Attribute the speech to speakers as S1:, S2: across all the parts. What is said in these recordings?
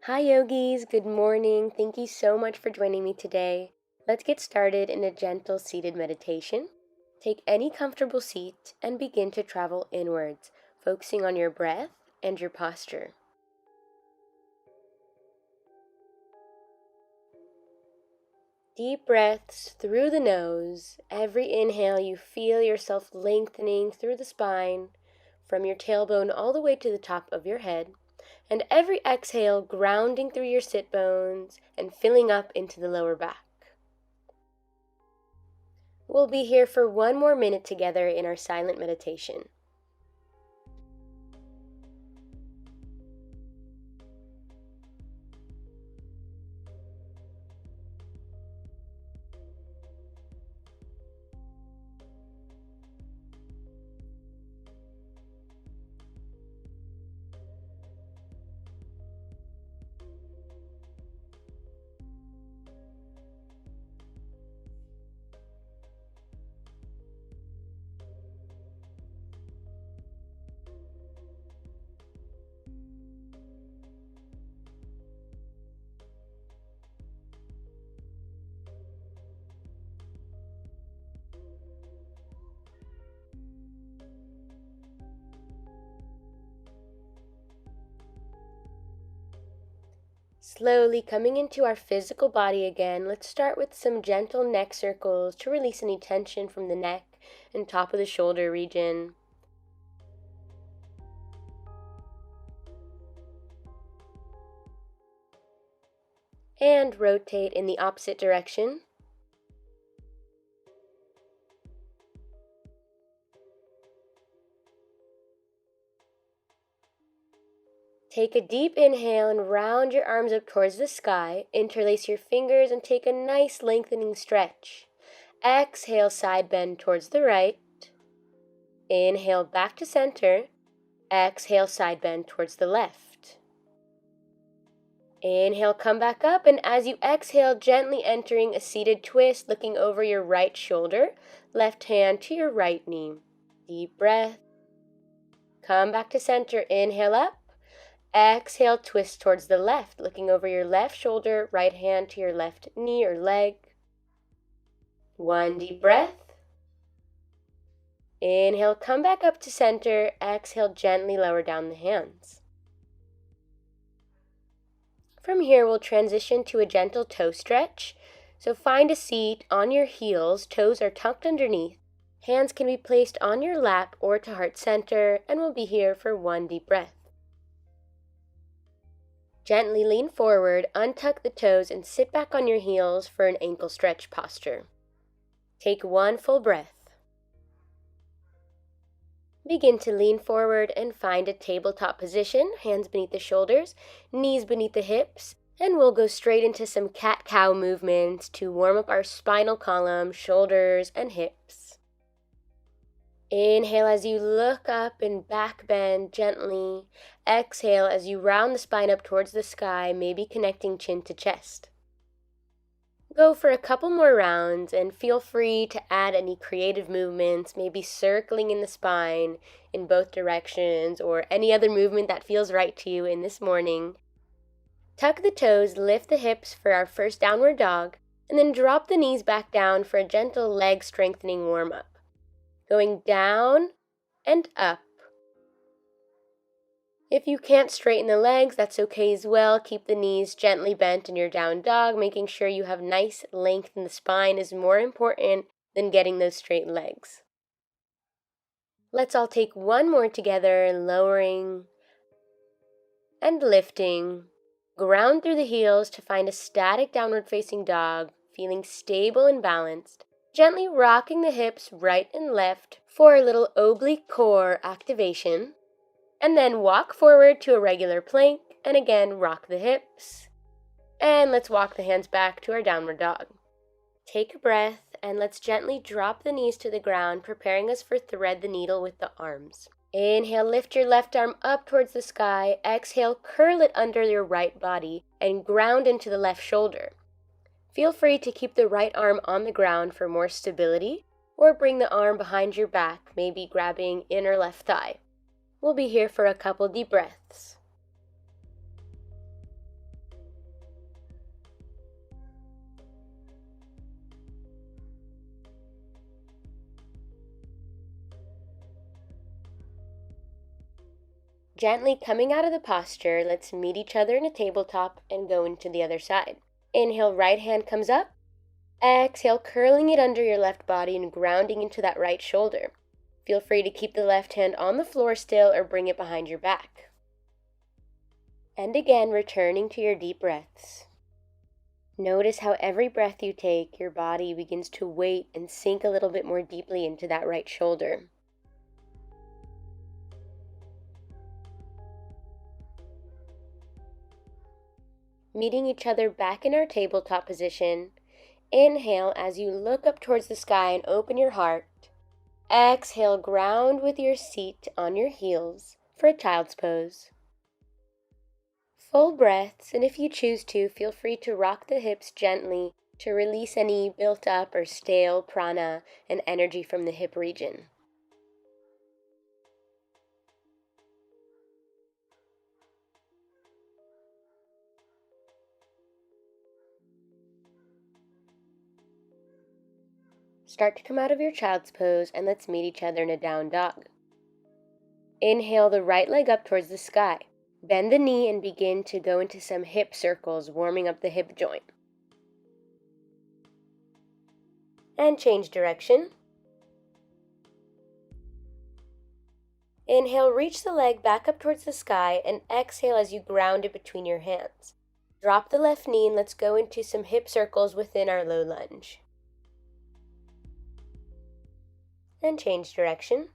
S1: Hi yogis, good morning. Thank you so much for joining me today. Let's get started in a gentle seated meditation. Take any comfortable seat and begin to travel inwards, focusing on your breath and your posture. Deep breaths through the nose. Every inhale, you feel yourself lengthening through the spine, from your tailbone all the way to the top of your head. And every exhale, grounding through your sit bones and filling up into the lower back. We'll be here for one more minute together in our silent meditation. Slowly coming into our physical body again, let's start with some gentle neck circles to release any tension from the neck and top of the shoulder region. And rotate in the opposite direction. Take a deep inhale and round your arms up towards the sky. Interlace your fingers and take a nice lengthening stretch. Exhale, side bend towards the right. Inhale back to center. Exhale, side bend towards the left. Inhale, come back up, and as you exhale, gently entering a seated twist, looking over your right shoulder, left hand to your right knee. Deep breath. Come back to center. Inhale up. Exhale, twist towards the left, looking over your left shoulder, right hand to your left knee or leg. One deep breath. Inhale, come back up to center. Exhale, gently lower down the hands. From here, we'll transition to a gentle toe stretch. So find a seat on your heels, toes are tucked underneath. Hands can be placed on your lap or to heart center, and we'll be here for one deep breath. Gently lean forward, untuck the toes, and sit back on your heels for an ankle stretch posture. Take one full breath. Begin to lean forward and find a tabletop position, hands beneath the shoulders, knees beneath the hips, and we'll go straight into some cat-cow movements to warm up our spinal column, shoulders, and hips. Inhale as you look up and back bend gently. Exhale as you round the spine up towards the sky, maybe connecting chin to chest. Go for a couple more rounds and feel free to add any creative movements, maybe circling in the spine in both directions or any other movement that feels right to you in this morning. Tuck the toes, lift the hips for our first downward dog, and then drop the knees back down for a gentle leg strengthening warm-up. Going down and up. If you can't straighten the legs, that's okay as well. Keep the knees gently bent in your down dog. Making sure you have nice length in the spine is more important than getting those straight legs. Let's all take one more together, lowering and lifting. Ground through the heels to find a static downward facing dog, feeling stable and balanced. Gently rocking the hips right and left for a little oblique core activation. And then walk forward to a regular plank, and again rock the hips. And let's walk the hands back to our downward dog. Take a breath, and let's gently drop the knees to the ground, preparing us for thread the needle with the arms. Inhale, lift your left arm up towards the sky. Exhale, curl it under your right body and ground into the left shoulder. Feel free to keep the right arm on the ground for more stability, or bring the arm behind your back, maybe grabbing inner left thigh. We'll be here for a couple deep breaths. Gently coming out of the posture, let's meet each other in a tabletop and go into the other side. Inhale, right hand comes up. Exhale, curling it under your left body and grounding into that right shoulder. Feel free to keep the left hand on the floor still or bring it behind your back. And again, returning to your deep breaths. Notice how every breath you take, your body begins to weight and sink a little bit more deeply into that right shoulder. Meeting each other back in our tabletop position. Inhale as you look up towards the sky and open your heart. Exhale, ground with your seat on your heels for a child's pose. Full breaths, and if you choose to, feel free to rock the hips gently to release any built up or stale prana and energy from the hip region. Start to come out of your child's pose, and let's meet each other in a down dog. Inhale the right leg up towards the sky. Bend the knee and begin to go into some hip circles, warming up the hip joint. And change direction. Inhale, reach the leg back up towards the sky, and exhale as you ground it between your hands. Drop the left knee and let's go into some hip circles within our low lunge. And change direction.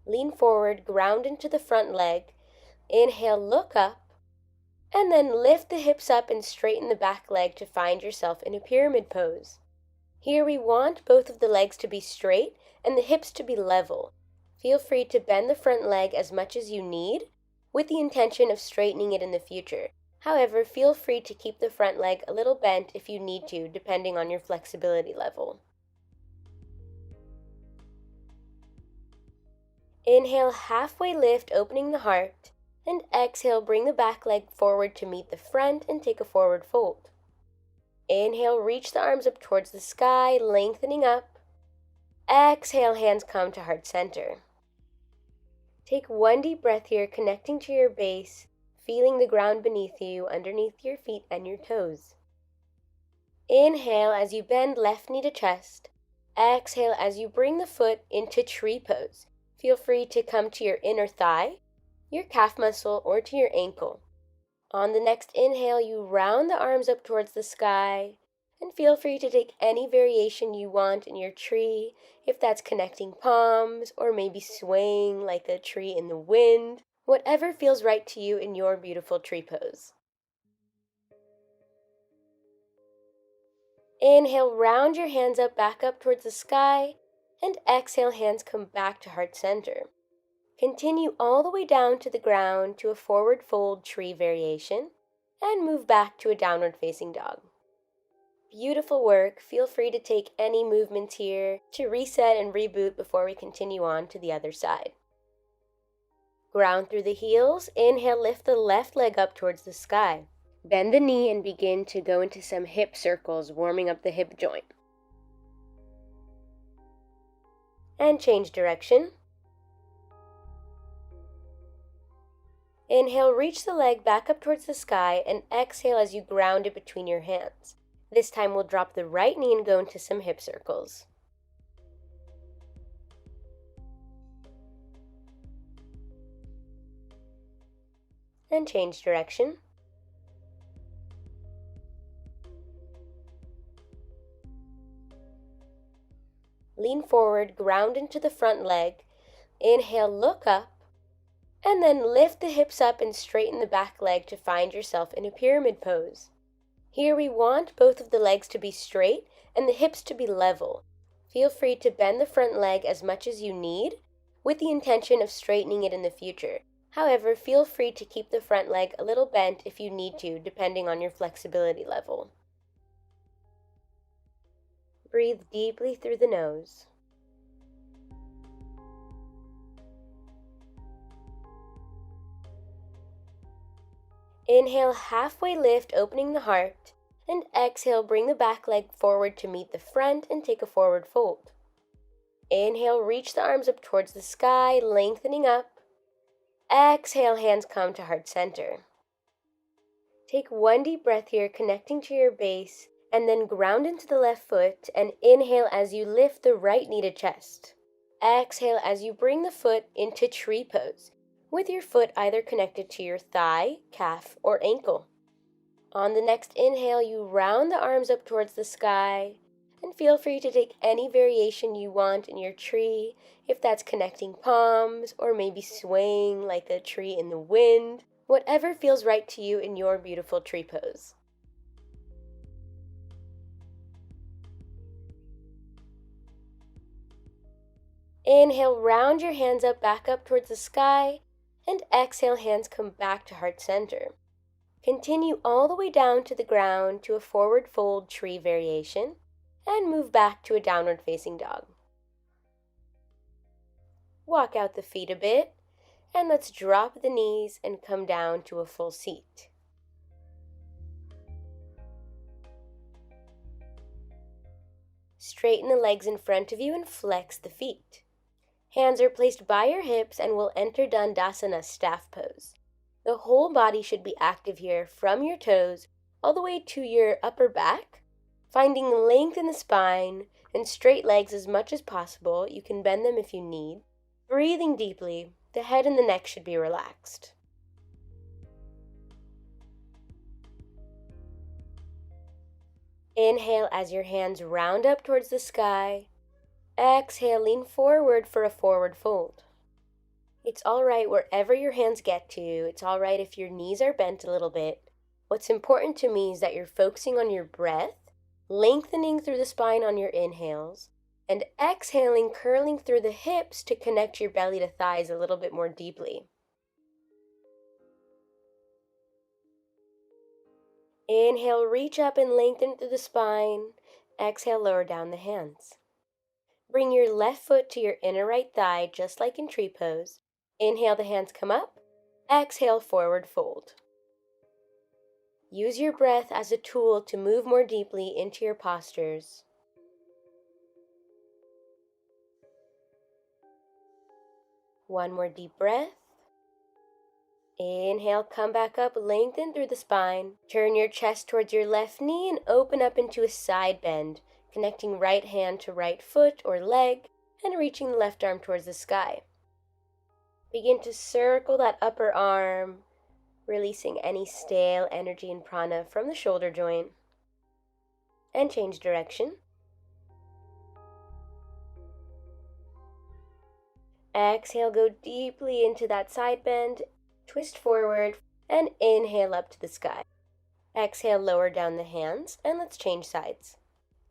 S1: Lean forward, ground into the front leg. Inhale, look up, and then lift the hips up and straighten the back leg to find yourself in a pyramid pose. Here we want both of the legs to be straight and the hips to be level. Feel free to bend the front leg as much as you need with the intention of straightening it in the future. However, feel free to keep the front leg a little bent if you need to, depending on your flexibility level. Inhale, halfway lift, opening the heart, and exhale, bring the back leg forward to meet the front and take a forward fold. Inhale, reach the arms up towards the sky, lengthening up. Exhale, hands come to heart center. Take one deep breath here, connecting to your base, feeling the ground beneath you, underneath your feet and your toes. Inhale as you bend left knee to chest. Exhale as you bring the foot into tree pose. Feel free to come to your inner thigh, your calf muscle, or to your ankle. On the next inhale, you round the arms up towards the sky, and feel free to take any variation you want in your tree, if that's connecting palms, or maybe swaying like a tree in the wind, whatever feels right to you in your beautiful tree pose. Inhale, round your hands up, back up towards the sky, and exhale, hands come back to heart center. Continue all the way down to the ground to a forward fold tree variation, and move back to a downward facing dog. Beautiful work. Feel free to take any movements here to reset and reboot before we continue on to the other side. Ground through the heels. Inhale, lift the left leg up towards the sky. Bend the knee and begin to go into some hip circles, warming up the hip joint. And change direction. Inhale, reach the leg back up towards the sky, and exhale as you ground it between your hands. This time we'll drop the right knee and go into some hip circles. And change direction. Lean forward, ground into the front leg. Inhale, look up, and then lift the hips up and straighten the back leg to find yourself in a pyramid pose. Here we want both of the legs to be straight and the hips to be level. Feel free to bend the front leg as much as you need with the intention of straightening it in the future. However, feel free to keep the front leg a little bent if you need to, depending on your flexibility level. Breathe deeply through the nose. Inhale, halfway lift, opening the heart, and exhale, bring the back leg forward to meet the front and take a forward fold. Inhale, reach the arms up towards the sky, lengthening up. Exhale, hands come to heart center. Take one deep breath here, connecting to your base, and then ground into the left foot, and inhale as you lift the right knee to chest. Exhale as you bring the foot into tree pose, with your foot either connected to your thigh, calf, or ankle. On the next inhale, you round the arms up towards the sky, and feel free to take any variation you want in your tree, if that's connecting palms, or maybe swaying like a tree in the wind. Whatever feels right to you in your beautiful tree pose. Inhale, round your hands up, back up towards the sky, and exhale, hands come back to heart center. Continue all the way down to the ground to a forward fold tree variation, and move back to a downward facing dog. Walk out the feet a bit, and let's drop the knees and come down to a full seat. Straighten the legs in front of you and flex the feet. Hands are placed by your hips and we'll enter Dandasana staff pose. The whole body should be active here, from your toes all the way to your upper back, finding length in the spine and straight legs as much as possible. You can bend them if you need. Breathing deeply, the head and the neck should be relaxed. Inhale as your hands round up towards the sky. Exhale, lean forward for a forward fold. It's all right wherever your hands get to. It's all right if your knees are bent a little bit. What's important to me is that you're focusing on your breath, lengthening through the spine on your inhales, and exhaling, curling through the hips to connect your belly to thighs a little bit more deeply. Inhale, reach up and lengthen through the spine. Exhale, lower down the hands. Bring your left foot to your inner right thigh, just like in tree pose. Inhale, the hands come up. Exhale, forward fold. Use your breath as a tool to move more deeply into your postures. One more deep breath. Inhale, come back up, lengthen through the spine. Turn your chest towards your left knee and open up into a side bend, connecting right hand to right foot or leg and reaching the left arm towards the sky. Begin to circle that upper arm, releasing any stale energy and prana from the shoulder joint. And change direction. Exhale, go deeply into that side bend, twist forward, and inhale up to the sky. Exhale, lower down the hands, and let's change sides.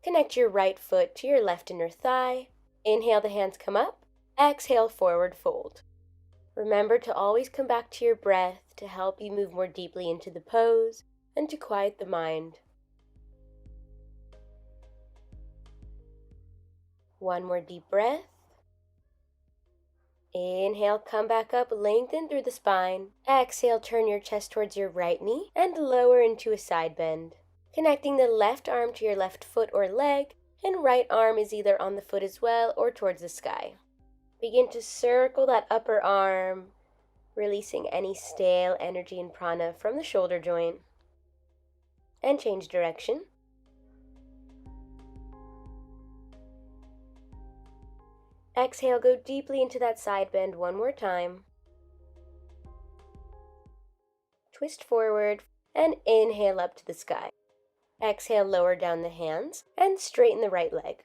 S1: Connect your right foot to your left inner thigh. Inhale, the hands come up. Exhale, forward fold. Remember to always come back to your breath to help you move more deeply into the pose and to quiet the mind. One more deep breath. Inhale, come back up, lengthen through the spine. Exhale, turn your chest towards your right knee and lower into a side bend. Connecting the left arm to your left foot or leg, and right arm is either on the foot as well or towards the sky. Begin to circle that upper arm, releasing any stale energy and prana from the shoulder joint. And change direction. Exhale, go deeply into that side bend one more time. Twist forward and inhale up to the sky. Exhale, lower down the hands and straighten the right leg.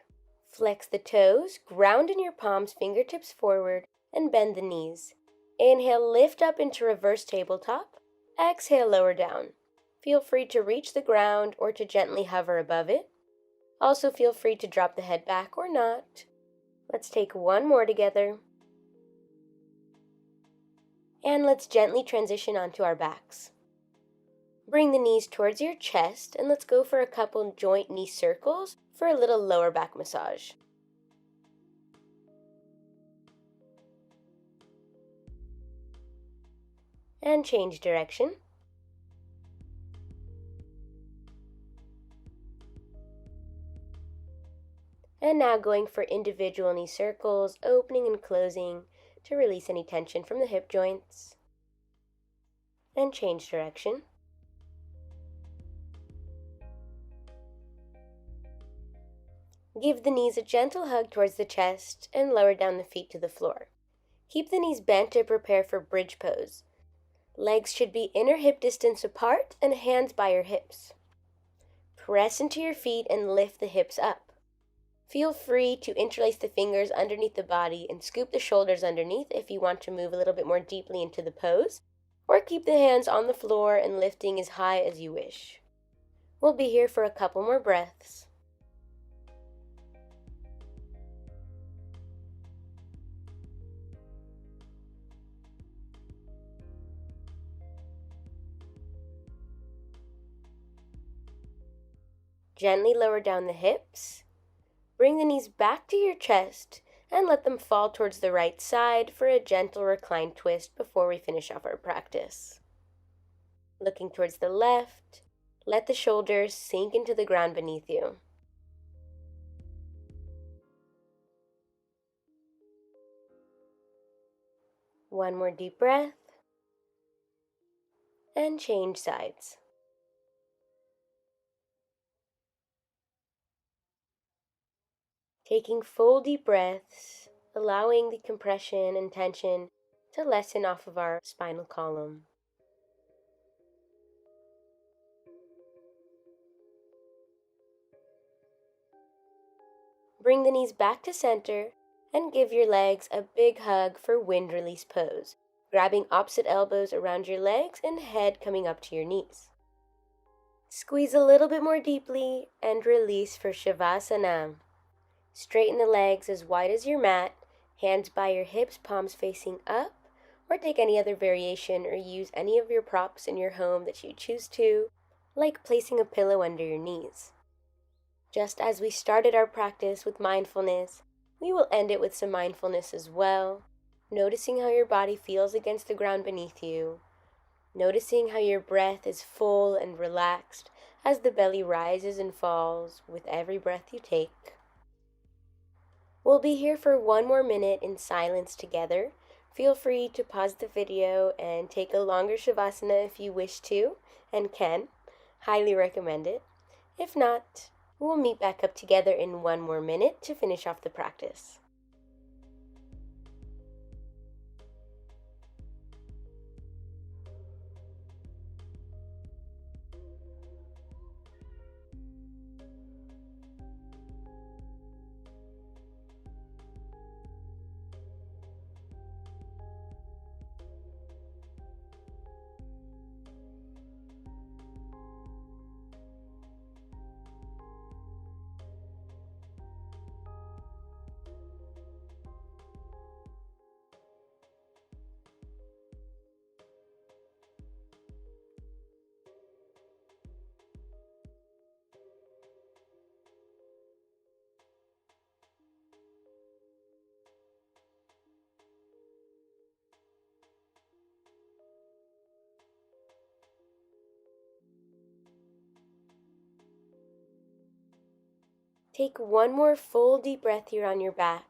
S1: Flex the toes, ground in your palms, fingertips forward, and bend the knees. Inhale, lift up into reverse tabletop. Exhale, lower down. Feel free to reach the ground or to gently hover above it. Also feel free to drop the head back or not. Let's take one more together. And let's gently transition onto our backs. Bring the knees towards your chest and let's go for a couple joint knee circles for a little lower back massage. And change direction. And now going for individual knee circles, opening and closing to release any tension from the hip joints. And change direction. Give the knees a gentle hug towards the chest and lower down the feet to the floor. Keep the knees bent to prepare for bridge pose. Legs should be inner hip distance apart and hands by your hips. Press into your feet and lift the hips up. Feel free to interlace the fingers underneath the body and scoop the shoulders underneath if you want to move a little bit more deeply into the pose, or keep the hands on the floor and lifting as high as you wish. We'll be here for a couple more breaths. Gently lower down the hips. Bring the knees back to your chest and let them fall towards the right side for a gentle reclined twist before we finish off our practice. Looking towards the left, let the shoulders sink into the ground beneath you. One more deep breath, and change sides. Taking full deep breaths, allowing the compression and tension to lessen off of our spinal column. Bring the knees back to center and give your legs a big hug for wind release pose, grabbing opposite elbows around your legs and head coming up to your knees. Squeeze a little bit more deeply and release for Shavasana. Straighten the legs as wide as your mat, hands by your hips, palms facing up, or take any other variation or use any of your props in your home that you choose to, like placing a pillow under your knees. Just as we started our practice with mindfulness, we will end it with some mindfulness as well, noticing how your body feels against the ground beneath you, noticing how your breath is full and relaxed as the belly rises and falls with every breath you take. We'll be here for one more minute in silence together. Feel free to pause the video and take a longer Shavasana if you wish to and can. Highly recommend it. If not, we'll meet back up together in one more minute to finish off the practice. Take one more full deep breath here on your back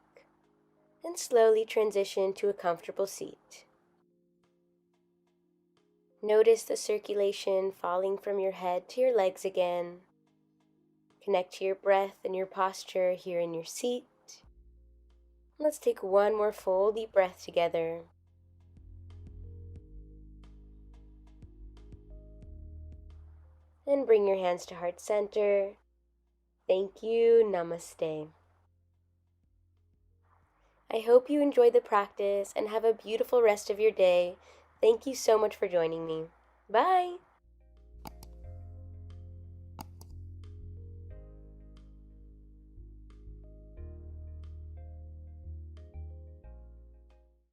S1: and slowly transition to a comfortable seat. Notice the circulation falling from your head to your legs again. Connect to your breath and your posture here in your seat. Let's take one more full deep breath together. And bring your hands to heart center. Thank you. Namaste. I hope you enjoy the practice and have a beautiful rest of your day. Thank you so much for joining me. Bye.